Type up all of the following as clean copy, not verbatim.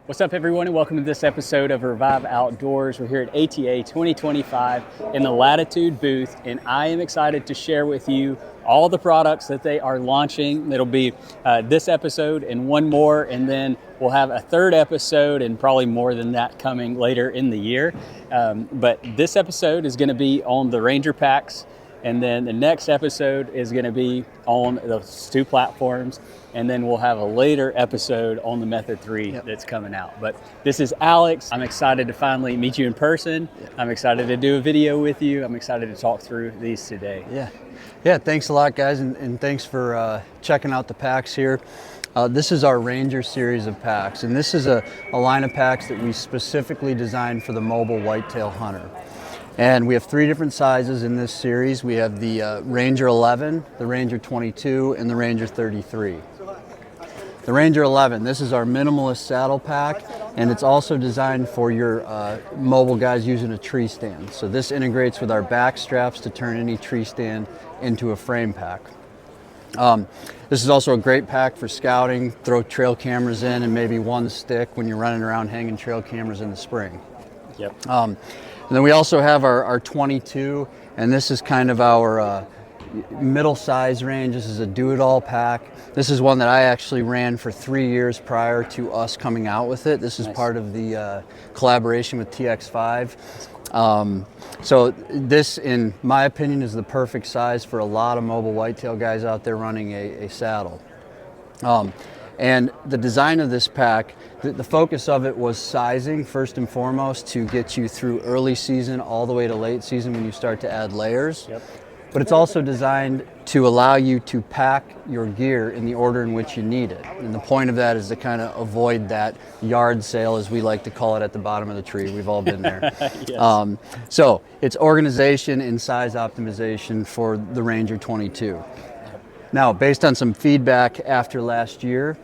What's up, everyone, and welcome to this episode of Revive Outdoors. We're here at ATA 2025 in the Latitude booth, and I am excited to share with you all the products that they are launching. It'll be this episode and one more, and then we'll have a third episode and probably more than that coming later in the year. But this episode is going to be on the Ranger packs, and then the next episode is going to be on those two platforms. And then we'll have a later episode on the Method 3 that's coming out. But this is Alex. I'm excited to finally meet you in person. I'm excited to do a video with you. I'm excited to talk through these today. Yeah, thanks a lot, guys, and thanks for checking out the packs here. This is our Ranger series of packs, and this is a line of packs that we specifically designed for the mobile whitetail hunter. And we have three different sizes in this series. We have the Ranger 11, the Ranger 22, and the Ranger 33. The Ranger 11, this is our minimalist saddle pack, and it's also designed for your mobile guys using a tree stand. So this integrates with our back straps to turn any tree stand into a frame pack. This is also a great pack for scouting, throw trail cameras in, and maybe one stick when you're running around hanging trail cameras in the spring. And then we also have our 22, and this is kind of our middle size range. This is a do-it-all pack. This is one that I actually ran for 3 years prior to us coming out with it. This is part of the collaboration with TX5. So this, in my opinion, is the perfect size for a lot of mobile whitetail guys out there running a saddle. And the design of this pack, the focus of it was sizing first and foremost to get you through early season all the way to late season when you start to add layers. But it's also designed to allow you to pack your gear in the order in which you need it. And the point of that is to kind of avoid that yard sale, as we like to call it, at the bottom of the tree. We've all been there. So it's organization and size optimization for the Ranger 22. Now, based on some feedback after last year,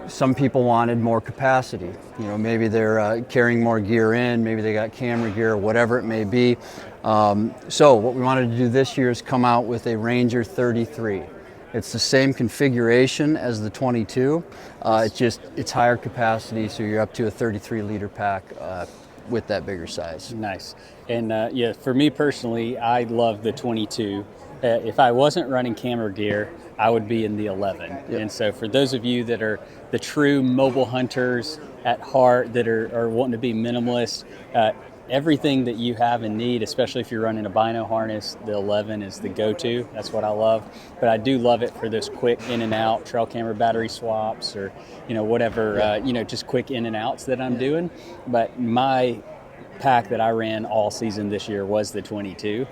some people wanted more capacity. You know, maybe they're carrying more gear in, maybe they got camera gear, whatever it may be. So what we wanted to do this year is come out with a Ranger 33. It's the same configuration as the 22. It's higher capacity, so you're up to a 33 liter pack with that bigger size. Nice. And yeah, for me personally, I love the 22. If I wasn't running camera gear, I would be in the 11. And so for those of you that are the true mobile hunters at heart, that are wanting to be minimalist, everything that you have and need, especially if you're running a bino harness, the 11 is the go-to. That's what I love. But I do love it for those quick in and out trail camera battery swaps, or whatever, just quick in and outs that I'm doing. But my pack that I ran all season this year was the 22.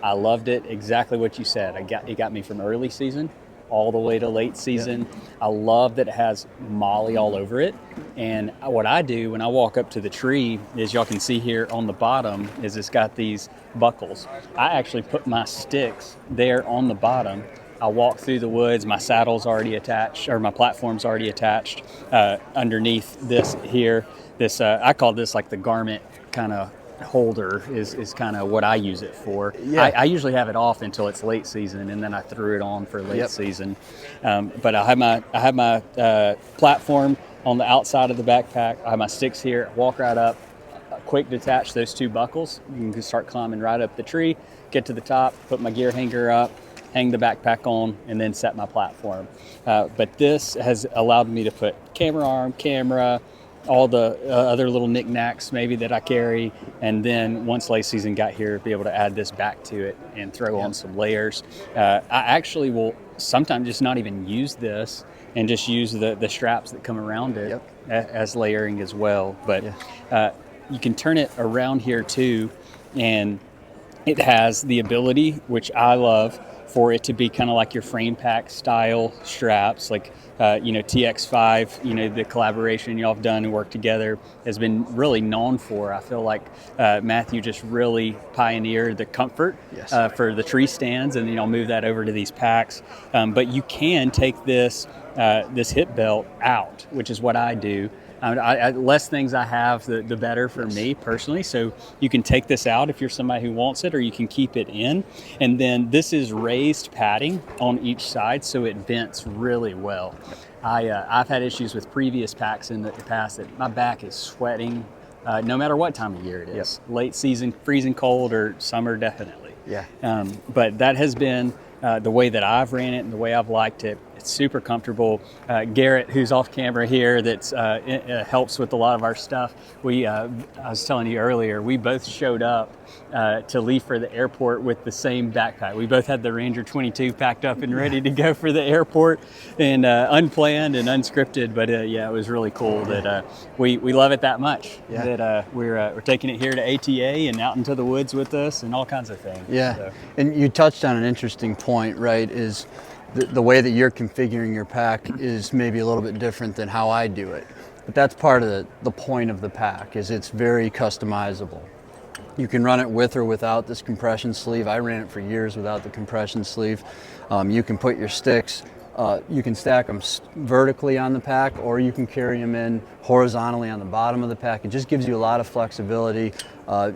I loved it. Exactly what you said. It got me from early season all the way to late season. I love that it has molly all over it. And what I do when I walk up to the tree, as y'all can see here on the bottom, is it's got these buckles. I actually put my sticks there on the bottom. I walk through the woods, my saddle's already attached, or my platform's already attached underneath this here. This I call this like the garment kind of holder is kind of what I use it for. I usually have it off until it's late season, and then I threw it on for late season. But I have my platform on the outside of the backpack. I have my sticks here. Walk right up, quick detach those two buckles. You can start climbing right up the tree, get to the top, put my gear hanger up, hang the backpack on, and then set my platform. But this has allowed me to put camera arm, camera, all the other little knickknacks maybe that I carry, and then once late season got here, be able to add this back to it and throw on some layers. I actually will sometimes just not even use this and just use the straps that come around it as layering as well. But you can turn it around here too, and it has the ability, which I love, for it to be kind of like your frame pack style straps, like TX5, the collaboration y'all have done and worked together has been really known for. I feel like Matthew just really pioneered the comfort for the tree stands, and move that over to these packs. But you can take this hip belt out, which is what I do. Less things I have, the better for me personally. So you can take this out if you're somebody who wants it, or you can keep it in. And then this is raised padding on each side, so it vents really well. I've had issues with previous packs in the past that my back is sweating no matter what time of year it is. Yep. Late season, freezing cold, or summer, definitely. Yeah. But that has been the way that I've ran it and the way I've liked it. It's super comfortable. Garrett, who's off camera here, that helps with a lot of our stuff. I was telling you earlier, we both showed up to leave for the airport with the same backpack. We both had the Ranger 22 packed up and ready to go for the airport, and unplanned and unscripted. But yeah, it was really cool that we love it that much. Yeah. That we're taking it here to ATA and out into the woods with us and all kinds of things. Yeah, so. And you touched on an interesting point, right? Is the way that you're configuring your pack is maybe a little bit different than how I do it. But that's part of the point of the pack, is it's very customizable. You can run it with or without this compression sleeve. I ran it for years without the compression sleeve. You can put your sticks, you can stack them vertically on the pack, or you can carry them in horizontally on the bottom of the pack. It just gives you a lot of flexibility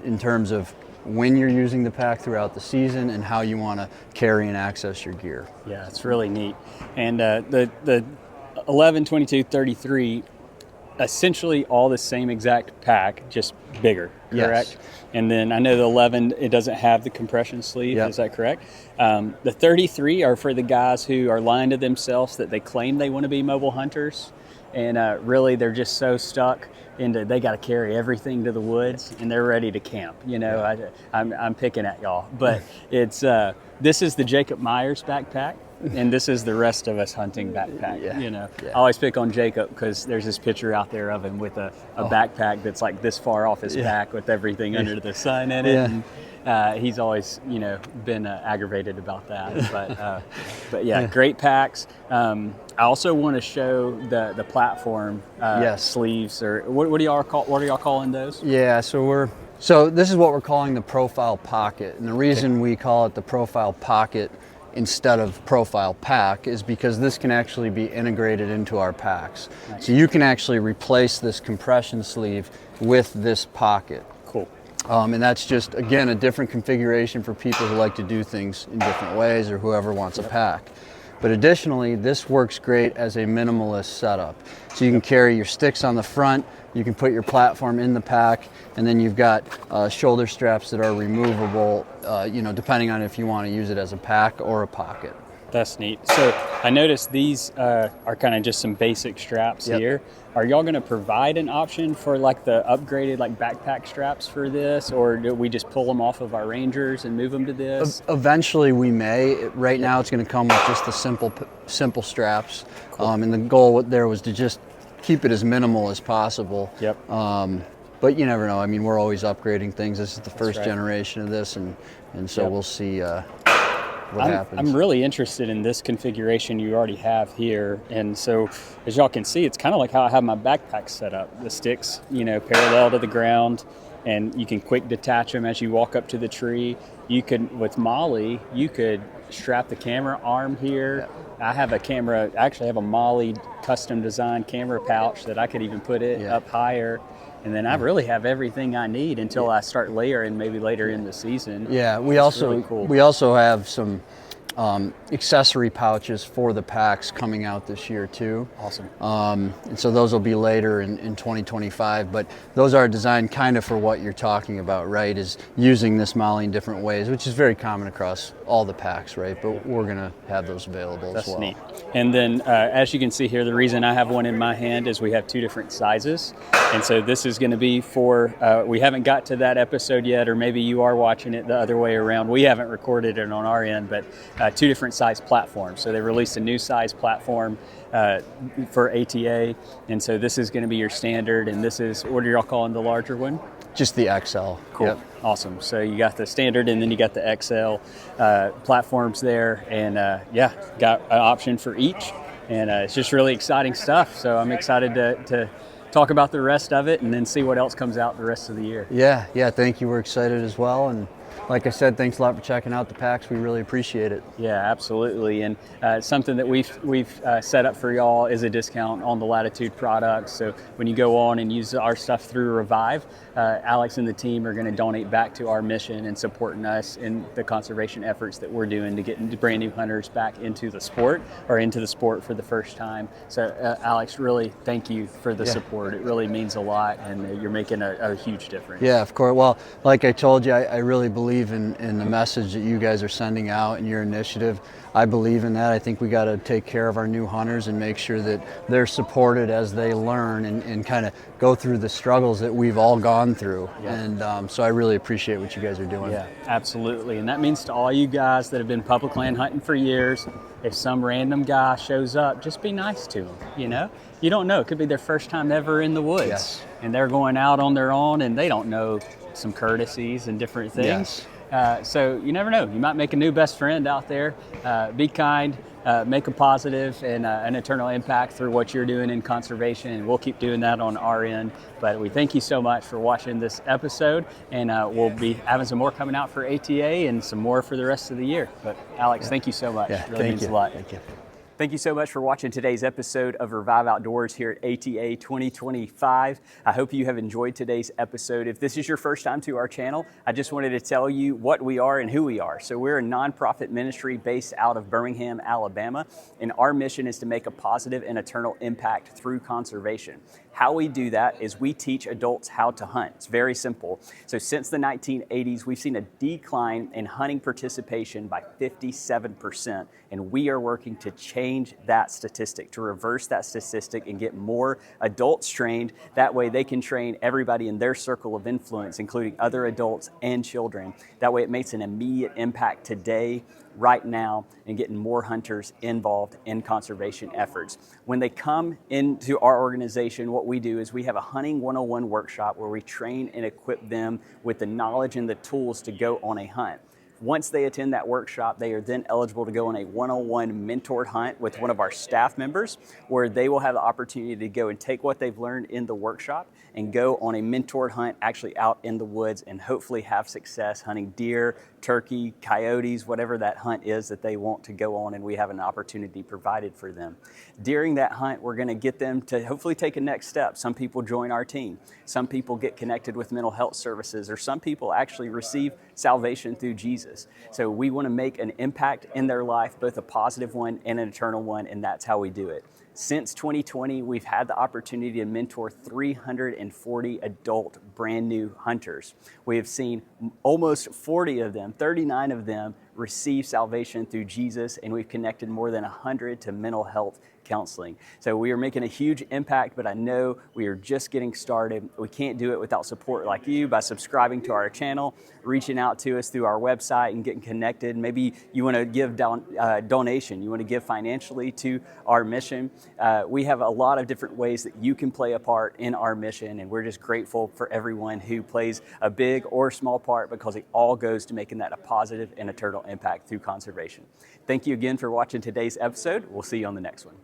in terms of when you're using the pack throughout the season and how you want to carry and access your gear. Yeah, it's really neat. And the 11, 22, 33, essentially all the same exact pack, just bigger, correct? Yes. And then I know the 11, it doesn't have the compression sleeve, Is that correct? The 33 are for the guys who are lying to themselves that they claim they want to be mobile hunters. And really, they're just so stuck into they got to carry everything to the woods, and they're ready to camp. I'm picking at y'all, but it's this is the Jacob Myers backpack, and this is the rest of us hunting backpack. I always pick on Jacob because there's this picture out there of him with a backpack that's like this far off his back with everything under the sun in it. And, he's always, been aggravated about that. But yeah, great packs. I also want to show the platform sleeves, or what do y'all calling those? Yeah, so this is what we're calling the profile pocket, and the reason we call it the profile pocket instead of profile pack is because this can actually be integrated into our packs. Nice. So you can actually replace this compression sleeve with this pocket. Cool. And that's just, again, a different configuration for people who like to do things in different ways, or whoever wants a pack. But additionally, this works great as a minimalist setup. So you can carry your sticks on the front, you can put your platform in the pack, and then you've got shoulder straps that are removable, depending on if you want to use it as a pack or a pocket. That's neat. So I noticed these are kind of just some basic straps here. Are y'all going to provide an option for like the upgraded like backpack straps for this, or do we just pull them off of our Rangers and move them to this? Eventually we may. Right now it's going to come with just the simple straps. Cool. And the goal there was to just keep it as minimal as possible. Yep. But you never know. I mean, we're always upgrading things. This is the first generation of this, and so we'll see what happens. I'm really interested in this configuration you already have here. And so as y'all can see, it's kind of like how I have my backpack set up. The sticks, parallel to the ground, and you can quick detach them as you walk up to the tree. You could, with Molly, you could strap the camera arm here. I have actually have a Molly custom designed camera pouch that I could even put it up higher. And then I really have everything I need until I start layering, maybe later in the season. Yeah, we also have some accessory pouches for the packs coming out this year too. Awesome. And so those will be later in 2025, but those are designed kind of for what you're talking about, right? Is using this Molly in different ways, which is very common across all the packs, right? But we're gonna have those available as well. That's neat. And then as you can see here, the reason I have one in my hand is we have two different sizes. And so this is going to be for, we haven't got to that episode yet, or maybe you are watching it the other way around. We haven't recorded it on our end, but two different size platforms. So they released a new size platform for ATA. And so this is going to be your standard. And this is, what are y'all calling the larger one? Just the XL. Cool. Yep. Awesome. So you got the standard and then you got the XL platforms there. And got an option for each. And it's just really exciting stuff. So I'm excited to talk about the rest of it and then see what else comes out the rest of the year. Yeah, thank you. We're excited as well. And like I said, thanks a lot for checking out the packs. We really appreciate it. Yeah, absolutely. And something that we've set up for y'all is a discount on the Latitude products. So when you go on and use our stuff through Revive, Alex and the team are going to donate back to our mission and supporting us in the conservation efforts that we're doing to get brand new hunters back into the sport or into the sport for the first time. So Alex, really thank you for the support. It really means a lot, and you're making a huge difference. Yeah, of course. Well, like I told you, I really believe in the message that you guys are sending out and your initiative. I believe in that. I think we got to take care of our new hunters and make sure that they're supported as they learn and kind of go through the struggles that we've all gone through. Yeah. And so I really appreciate what you guys are doing. Yeah, absolutely. And that means to all you guys that have been public land hunting for years, if some random guy shows up, just be nice to him, you know? You don't know. It could be their first time ever in the woods. Yes. And they're going out on their own and they don't know some courtesies and different things. Yes. So you never know. You might make a new best friend out there. Be kind, make a positive and an eternal impact through what you're doing in conservation, and we'll keep doing that on our end. But we thank you so much for watching this episode, and we'll be having some more coming out for ATA and some more for the rest of the year. But Alex, thank you so much. Yeah, it really means a lot. Thank you. Thank you so much for watching today's episode of Revive Outdoors here at ATA 2025. I hope you have enjoyed today's episode. If this is your first time to our channel, I just wanted to tell you what we are and who we are. So we're a nonprofit ministry based out of Birmingham, Alabama, and our mission is to make a positive and eternal impact through conservation. How we do that is we teach adults how to hunt. It's very simple. So since the 1980s, we've seen a decline in hunting participation by 57%, and we are working to change that statistic, to reverse that statistic and get more adults trained. That way they can train everybody in their circle of influence, including other adults and children. That way it makes an immediate impact today, right now, and getting more hunters involved in conservation efforts. When they come into our organization, what we do is we have a hunting 101 workshop where we train and equip them with the knowledge and the tools to go on a hunt. Once they attend that workshop, they are then eligible to go on a 101 mentored hunt with one of our staff members, where they will have the opportunity to go and take what they've learned in the workshop and go on a mentored hunt actually out in the woods and hopefully have success hunting deer, turkey, coyotes, whatever that hunt is that they want to go on, and we have an opportunity provided for them. During that hunt, we're going to get them to hopefully take a next step. Some people join our team. Some people get connected with mental health services, or some people actually receive salvation through Jesus. So we want to make an impact in their life, both a positive one and an eternal one, and that's how we do it. Since 2020, we've had the opportunity to mentor 340 adult brand new hunters. We have seen almost 40 of them, 39 of them, receive salvation through Jesus, and we've connected more than 100 to mental health counseling. So we are making a huge impact, but I know we are just getting started. We can't do it without support like you by subscribing to our channel, reaching out to us through our website and getting connected. Maybe you want to give donation, you want to give financially to our mission. We have a lot of different ways that you can play a part in our mission, and we're just grateful for everyone who plays a big or small part, because it all goes to making that a positive and eternal impact through conservation. Thank you again for watching today's episode. We'll see you on the next one.